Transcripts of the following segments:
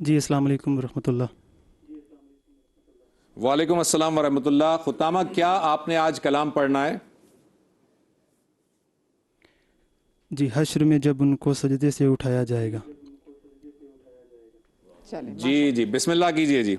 جی السلام علیکم ورحمۃ اللہ۔ وعلیکم السلام ورحمۃ اللہ۔ ختامہ، کیا آپ نے آج کلام پڑھنا ہے؟ جی، حشر میں جب ان کو سجدے سے اٹھایا جائے گا۔ جی جی، بسم اللہ کیجئے جی۔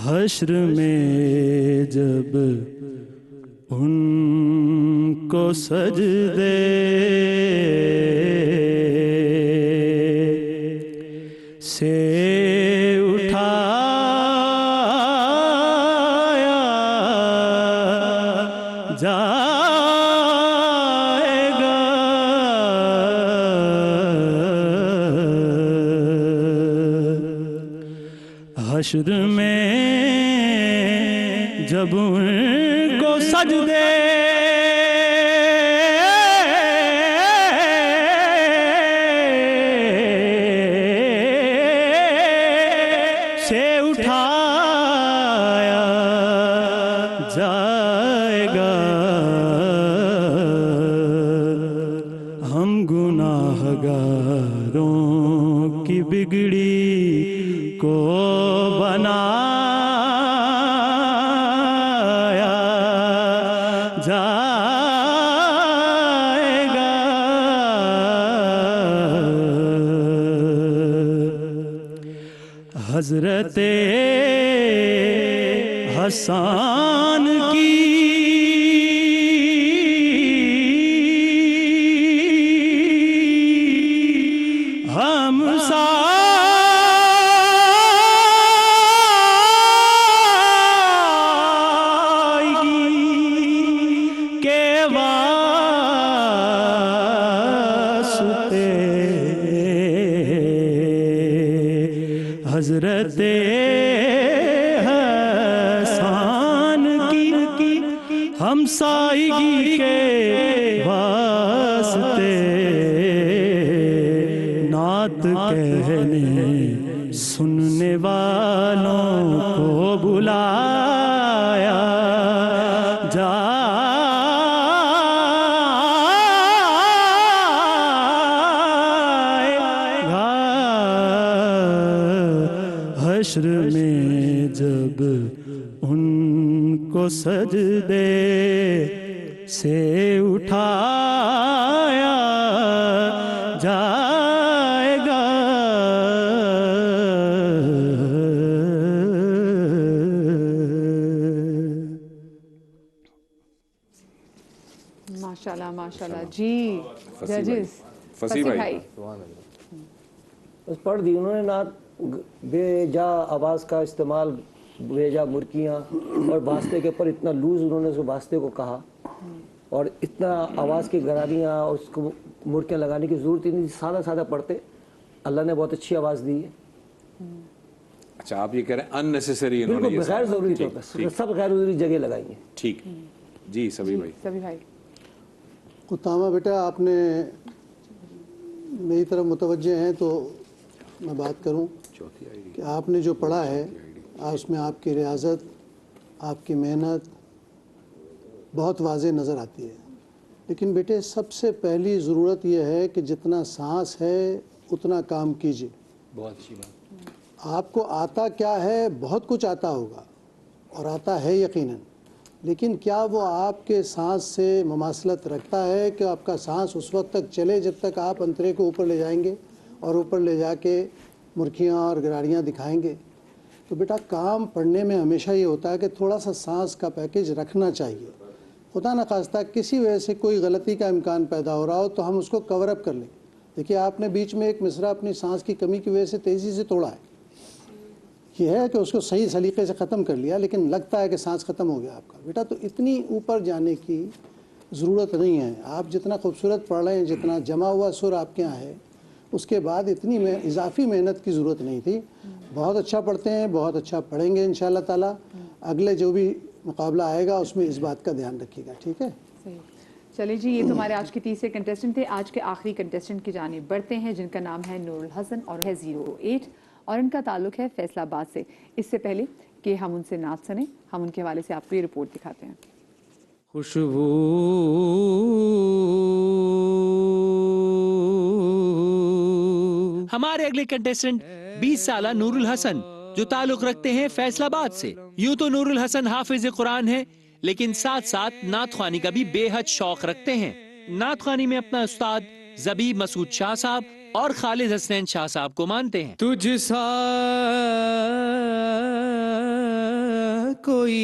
حشر میں جب ان کو سجدے سے اٹھایا جائے گا، حشر میں جب ان کو سجدے سے اٹھایا جائے گا، ہم گناہ گاروں کی بگڑی کو بنا حضرت حسان کی ہم سائیگی کے واسطے حضرت حسان کی ہم سائیگی کے واسطے نعت کہنے سننے والوں کو بلایا حشر میں جب ان کو سجدے سے اٹھایا جائے گا، ماشاءاللہ ماشاءاللہ جی۔ ججز فصیح بھائی بس پڑھ دی انہوں نے نعت، بے جا آواز کا استعمال، بے جا مرکیاں، اور واسطے کے اوپر اتنا لوز انہوں نے اس واسطے کو کہا، اور اتنا آواز کی گرانیاں اور اس کو مرکیاں لگانے کی ضرورت ہی نہیں، سادہ سادہ پڑھتے۔ اللہ نے بہت اچھی آواز دی ہے۔ اچھا، آپ یہ کہہ رہے ہیں ان نیسیسری انہوں نے بالکل غیر ضروری طور پر سب غیر ضروری جگہ لگائی ہیں۔ ٹھیک جی، سبھی بھائی۔ سبھی بھائی ختامہ بیٹا، آپ نے میری طرف متوجہ ہیں تو میں بات کروں کہ آپ نے جو پڑھا ہے اس میں آپ کی ریاضت، آپ کی محنت بہت واضح نظر آتی ہے، لیکن بیٹے سب سے پہلی ضرورت یہ ہے کہ جتنا سانس ہے اتنا کام کیجیے۔ بہت اچھی بات۔ آپ کو آتا کیا ہے؟ بہت کچھ آتا ہوگا اور آتا ہے یقیناً، لیکن کیا وہ آپ کے سانس سے مماثلت رکھتا ہے کہ آپ کا سانس اس وقت تک چلے جب تک آپ انترے کو اوپر لے جائیں گے اور اوپر لے جا کے مرکیاں اور گراریاں دکھائیں گے؟ تو بیٹا کام پڑھنے میں ہمیشہ یہ ہوتا ہے کہ تھوڑا سا سانس کا پیکیج رکھنا چاہیے، خدا نخواستہ کسی وجہ سے کوئی غلطی کا امکان پیدا ہو رہا ہو تو ہم اس کو کور اپ کر لیں۔ دیکھیے آپ نے بیچ میں ایک مصرع اپنی سانس کی کمی کی وجہ سے تیزی سے توڑا ہے، یہ ہے کہ اس کو صحیح سلیقے سے ختم کر لیا، لیکن لگتا ہے کہ سانس ختم ہو گیا آپ کا۔ بیٹا تو اتنی اوپر جانے کی ضرورت نہیں ہے، آپ جتنا خوبصورت پڑھ رہے ہیں، جتنا جمع ہوا سر آپ کے یہاں ہے، اس کے بعد اتنی اضافی محنت کی ضرورت نہیں تھی. بہت اچھا پڑھتے ہیں, بہت اچھا پڑھیں گے انشاءاللہ تعالیٰ. اگلے جو بھی مقابلہ آئے گا اس میں اس بات کا دھیان رکھیے گا, ٹھیک ہے؟ صحیح. چلیں جی, یہ تمہارے آج کے تیسرے کنٹیسٹنٹ تھے. آج کے آخری کنٹیسٹنٹ کی جانب بڑھتے ہیں جن کا نام ہے نور الحسن اور ہے 08 اور ان کا تعلق ہے فیصل آباد سے. اس سے پہلے کہ ہم ان سے نعت سنیں, ہم ان کے حوالے سے آپ کو یہ رپورٹ دکھاتے ہیں. خوشبو ہمارے اگلے کنٹیسٹنٹ 20 سالہ نور الحسن جو تعلق رکھتے ہیں فیصل آباد سے. یوں تو نور الحسن حافظ قرآن ہے لیکن ساتھ ساتھ نعت خوانی کا بھی بے حد شوق رکھتے ہیں. نعت خوانی میں اپنا استاد زبیب مسعود شاہ صاحب اور خالد حسنین شاہ صاحب کو مانتے ہیں. تجھ سا کوئی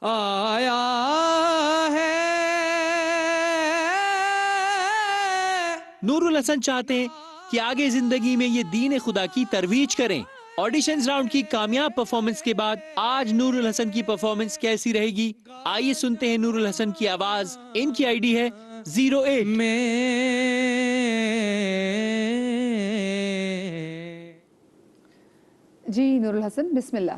آیا ہے. نور الحسن چاہتے ہیں کہ آگے زندگی میں یہ دین خدا کی ترویج کریں. آڈیشنز راؤنڈ کی کامیاب پرفارمنس کے بعد آج نور الحسن کی پرفارمنس کیسی رہے گی, آئیے سنتے ہیں نور الحسن کی آواز. ان کی آئی ڈی ہے 08. جی نور الحسن, بسم اللہ.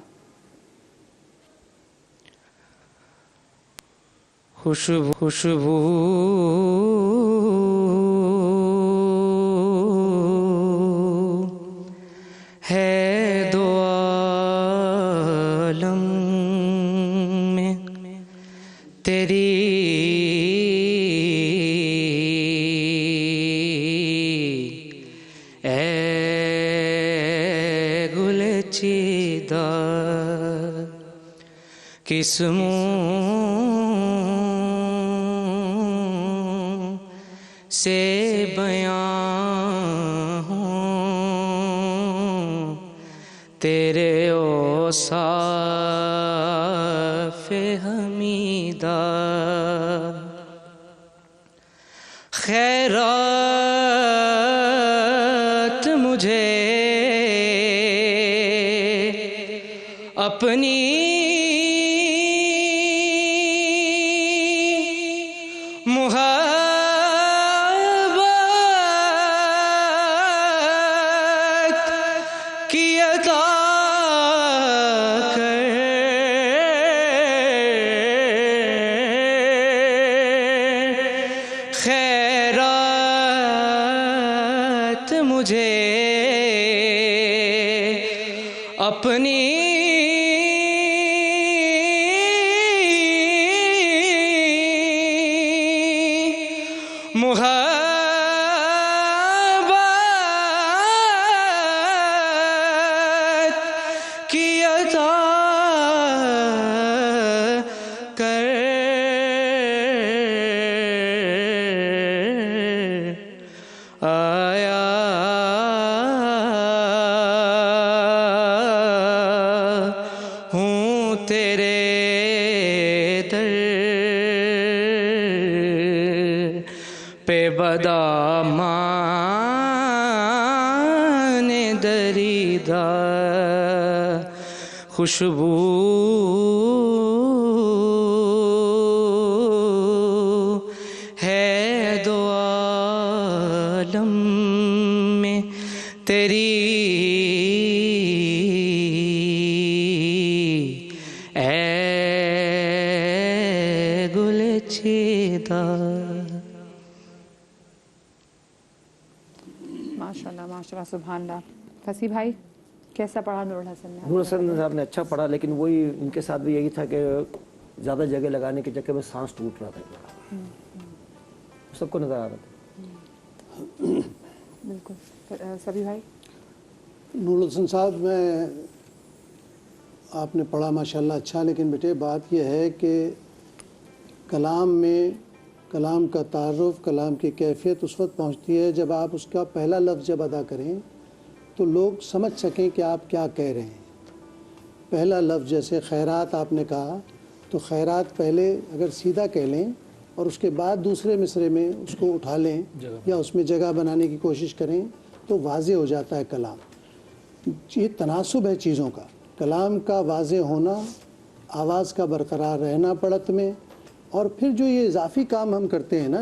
خوشبو ہے دو عالم میں تیری, اے گل چیدہ قسموں سے بیان ہوں تیرے اوصاف حمیدہ. خیرات مجھے اپنی اپنی محبت کی عطا کر. آیا بدامان دریدہ خوشبو ہے دو عالم میں تیری, اے گل چیدہ. ماشاءاللہ ماشاءاللہ, سبحان اللہ. فصیح بھائی, کیسا پڑھا نور الحسن نے؟ نور الحسن صاحب نے اچھا پڑھا, لیکن وہی ان کے ساتھ بھی یہی تھا کہ زیادہ جگہ لگانے کے چکر میں سانس ٹوٹ رہا تھا, سب کو نظر آ رہا تھا. بالکل. صبی بھائی. نور الحسن صاحب, میں آپ نے پڑھا ماشاءاللہ اچھا, لیکن بیٹے بات یہ ہے کہ کلام میں کلام کا تعارف, کلام کی کیفیت اس وقت پہنچتی ہے جب آپ اس کا پہلا لفظ جب ادا کریں تو لوگ سمجھ سکیں کہ آپ کیا کہہ رہے ہیں. پہلا لفظ جیسے خیرات آپ نے کہا, تو خیرات پہلے اگر سیدھا کہہ لیں اور اس کے بعد دوسرے مصرے میں اس کو اٹھا لیں یا اس میں جگہ بنانے کی کوشش کریں تو واضح ہو جاتا ہے کلام. یہ تناسب ہے چیزوں کا, کلام کا واضح ہونا, آواز کا برقرار رہنا پڑت میں, اور پھر جو یہ اضافی کام ہم کرتے ہیں نا,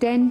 10।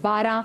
12।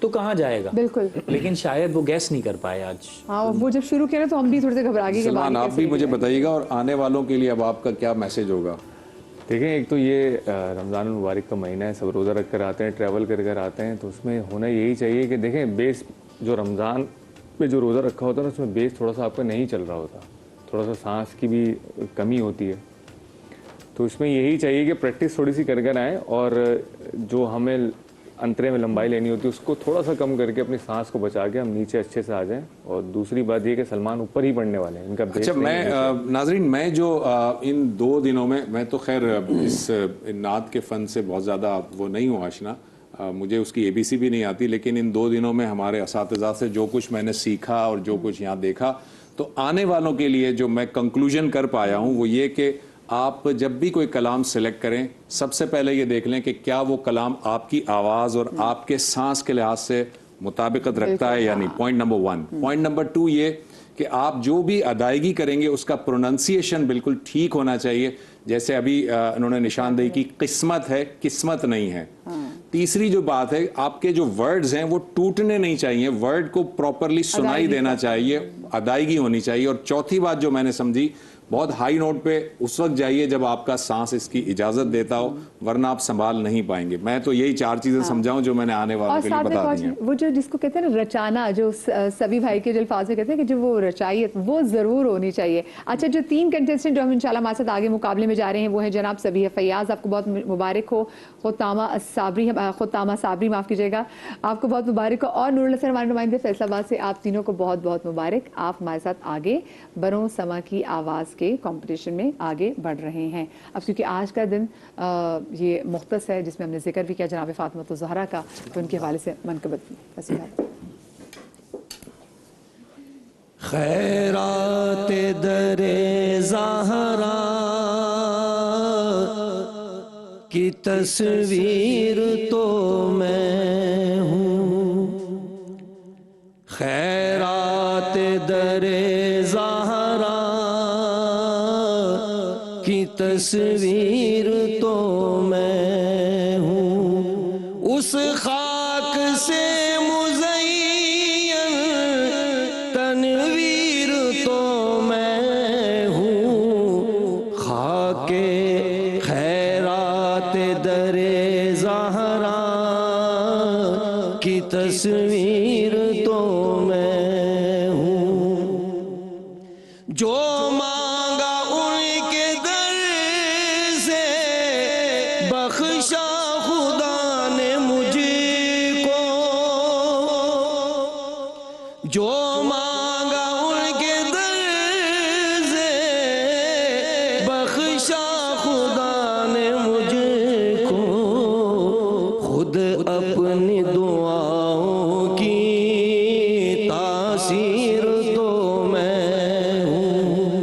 تو کہاں جائے گا. بالکل. لیکن شاید وہ گیس نہیں کر پائے آج. ہاں وہ جب شروع کیا تو ہم بھی تھوڑے سے گھبرا گئے. سلمان آپ بھی مجھے بتائیے گا اور آنے والوں کے لیے اب آپ کا کیا میسج ہوگا؟ دیکھیں ایک تو یہ رمضان المبارک کا مہینہ ہے, سب روزہ رکھ کر آتے ہیں, ٹریول کر کر آتے ہیں, تو اس میں ہونا یہی چاہیے کہ دیکھیں بیس جو رمضان میں جو روزہ رکھا ہوتا ہے نا اس میں بیس تھوڑا سا آپ کا نہیں چل رہا ہوتا, تھوڑا سا سانس کی بھی کمی ہوتی ہے. تو اس میں یہی چاہیے کہ پریکٹس تھوڑی سی کر آئیں, اور جو ہمیں انترے میں لمبائی لینی ہوتی ہے اس کو تھوڑا سا کم کر کے اپنی سانس کو بچا کے ہم نیچے اچھے سے آ جائیں. اور دوسری بات یہ کہ سلمان اوپر ہی پڑنے والے ہیں, ان کا اچھا میں ناظرین میں جو ان 2 دنوں میں تو خیر اس نعت کے فن سے بہت زیادہ وہ نہیں ہوں آشنا, مجھے اس کی ABC بھی نہیں آتی, لیکن ان 2 دنوں میں ہمارے اساتذہ سے جو کچھ میں نے سیکھا اور جو کچھ یہاں دیکھا, تو آنے والوں کے لیے جو میں کنکلوژن کر پایا ہوں وہ یہ کہ آپ جب بھی کوئی کلام سلیکٹ کریں سب سے پہلے یہ دیکھ لیں کہ کیا وہ کلام آپ کی آواز اور آپ کے سانس کے لحاظ سے مطابقت رکھتا ہے یا نہیں. Point number 1. پوائنٹ نمبر 2 یہ کہ آپ جو بھی ادائیگی کریں گے اس کا پروننسیشن بالکل ٹھیک ہونا چاہیے, جیسے ابھی انہوں نے نشاندہی کی قسمت ہے قسمت نہیں ہے. تیسری جو بات ہے آپ کے جو ورڈز ہیں وہ ٹوٹنے نہیں چاہیے, ورڈ کو پراپرلی سنائی دینا چاہیے, ادائیگی ہونی چاہیے. اور چوتھی بات جو میں نے سمجھی, بہت ہائی نوٹ پہ اس وقت جائیے جب آپ کا سانس اس کی اجازت دیتا ہو, ورنہ آپ سنبھال نہیں پائیں گے. میں تو یہی 4 چیزیں سمجھاؤں جو میں نے آنے والوں کے لیے بتا دی ہیں. وہ جو جس کو کہتے ہیں نا رچانا, جو سبھی بھائی کے جو الفاظ میں کہتے ہیں کہ جو وہ رچائیت وہ ضرور ہونی چاہیے. اچھا جو 3 کنٹیسٹنٹ جو ہم انشاءاللہ ہمارے ساتھ آگے مقابلے میں جا رہے ہیں وہ ہیں جناب صبیحہ فیاض, آپ کو بہت مبارک ہو. خطامہ صابری معاف کیجیے گا, آپ کو بہت مبارک ہو. اور نور الحسن ہمارے نمائندے فیصل آباد سے, آپ تینوں کو بہت بہت مبارک. آپ ہمارے ساتھ آگے بروں سما کی آواز کے کمپٹیشن میں آگے بڑھ رہے ہیں. اب کیونکہ آج کا دن یہ مختص ہے جس میں ہم نے ذکر بھی کیا جناب فاطمہ الزہرا کا, تو ان کے حوالے سے منقبت خیرات در زہرا کی تصویر تو میں ہوں, خیرات در زہرا کی تصویر تو میں ہوں, اس خاک سے مزین تنویر تو میں ہوں, خاک خیرات در زہرا کی تصویر تو میں ہوں. جو مانگا ان کے در سے بخشا خدا نے مجھ کو, جو مانگا ان کے در سے بخشا خدا نے مجھ کو, خود اپنی دعاؤں کی تاثیر تو میں ہوں,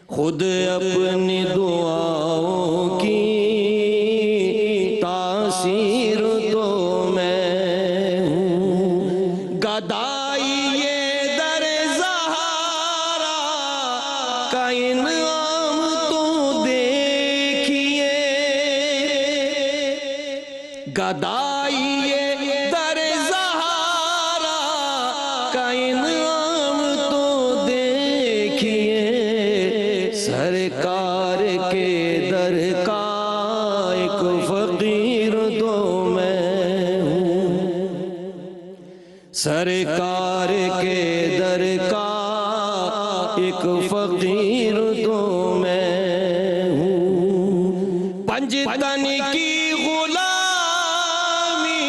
خود اپنی دعاؤں کی تاثیر تو میں ہوں. گدائی یہ در زہرا کا انعام تو دیکھیے, گدائی یہ در زہرا کا انعام تو دیکھیے, سرکار کے در کا ایک فقیر تو میں ہوں, سرکار کے در کا ایک فقیر تو میں ہوں. پنجتن کی غلامی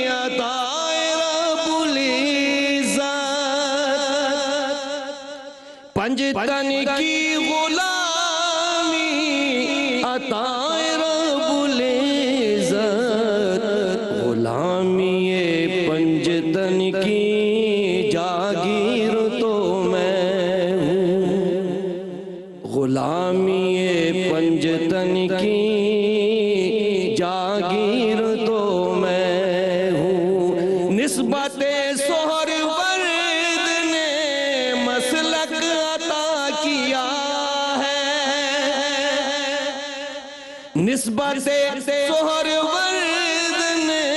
عطائے رب العزت, پنجتن کی غلامی عطائے رب العزت, غلامی پنجتن کی جاگیر تو میں ہوں, غلامی پنجتن کی جاگیر تو میں ہوں. نسبت سہر ورد نے مسلک عطا کیا ہے, نسبت سہر ورد نے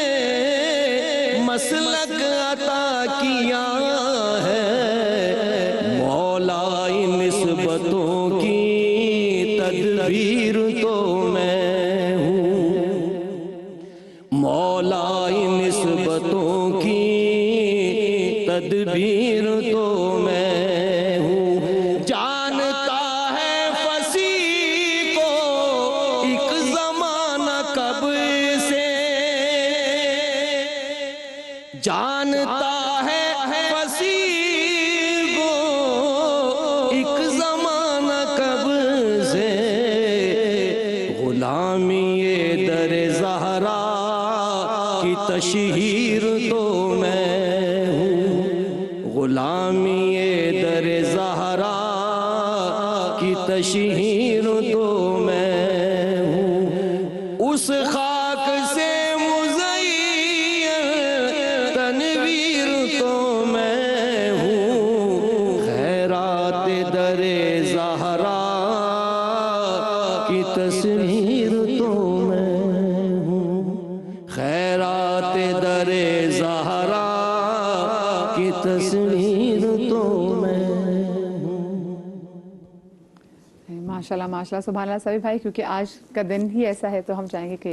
تشہیر تو میں ہوں، مولا نسبتوں کی تدبیر تو میں ہوں، جانتا ہے فصیح کو ایک زمانہ کب سے، جانتا ہے فصیح کو ایک زمانہ کب سے، غلامی در زہرا کی تشہیر تو میں ہوں، غلامی در زہرا کی تشہیر تو میں ہوں، اس خاک سے مزین تنویر تو میں ہوں، خیرات در زہرا کی تصویر تو میں ہوں، خیرات در زہرا کی تصویر تو میں ہوں۔ ماشاءاللہ ماشاءاللہ سبحان اللہ سبھی بھائی، کیونکہ آج کا دن ہی ایسا ہے تو ہم چاہیں گے کہ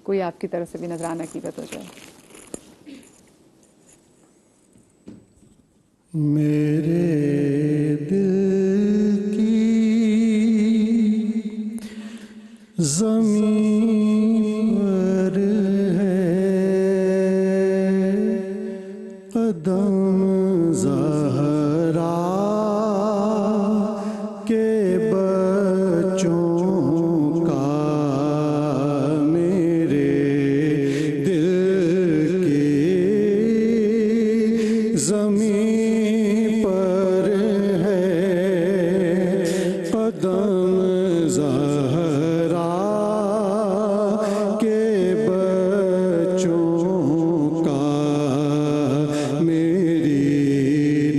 کوئی آپ کی طرف سے بھی نذرانہ عقیدت ہو جائے۔ میرے دل کی زمین پر ہے قدم زہرا کے بچوں کا، میرے دل کی زمین پر ہے قدم زہرا کے بچوں کا، میری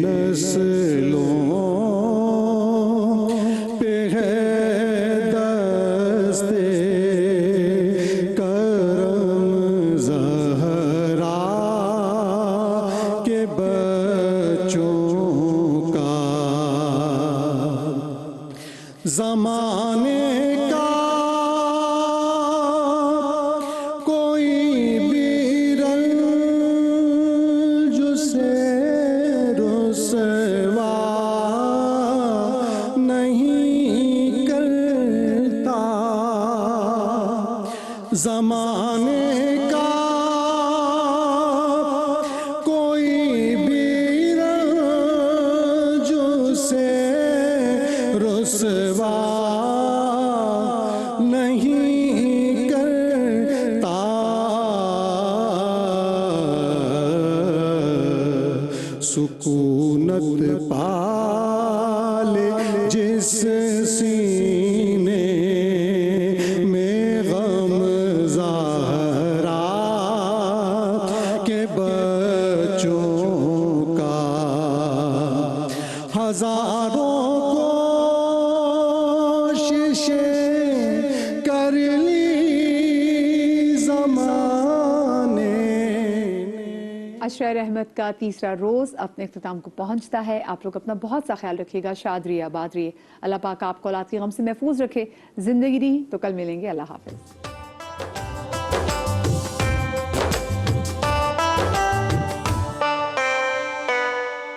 نسلوں پہ ہے دست کرم زہرا کے بچوں کا، زمانے کا کوئی بھی رنج سے رسوا نہیں کرتا، زمانے کا کوئی بھی رنج سے رسوا نہیں کرتا، سکونت پالے جس سینے میں غم زہرا کے بچوں کا، ہزاروں کوششیں کر لی زمانے۔ عشرہ رحمت کا تیسرا روز اپنے اختتام کو پہنچتا ہے۔ آپ لوگ اپنا بہت سا خیال رکھیے گا، شاد رہیے، آباد رہیے، اللہ پاک آپ کو اولاد کے غم سے محفوظ رکھے، زندگی دی تو کل ملیں گے، اللہ حافظ۔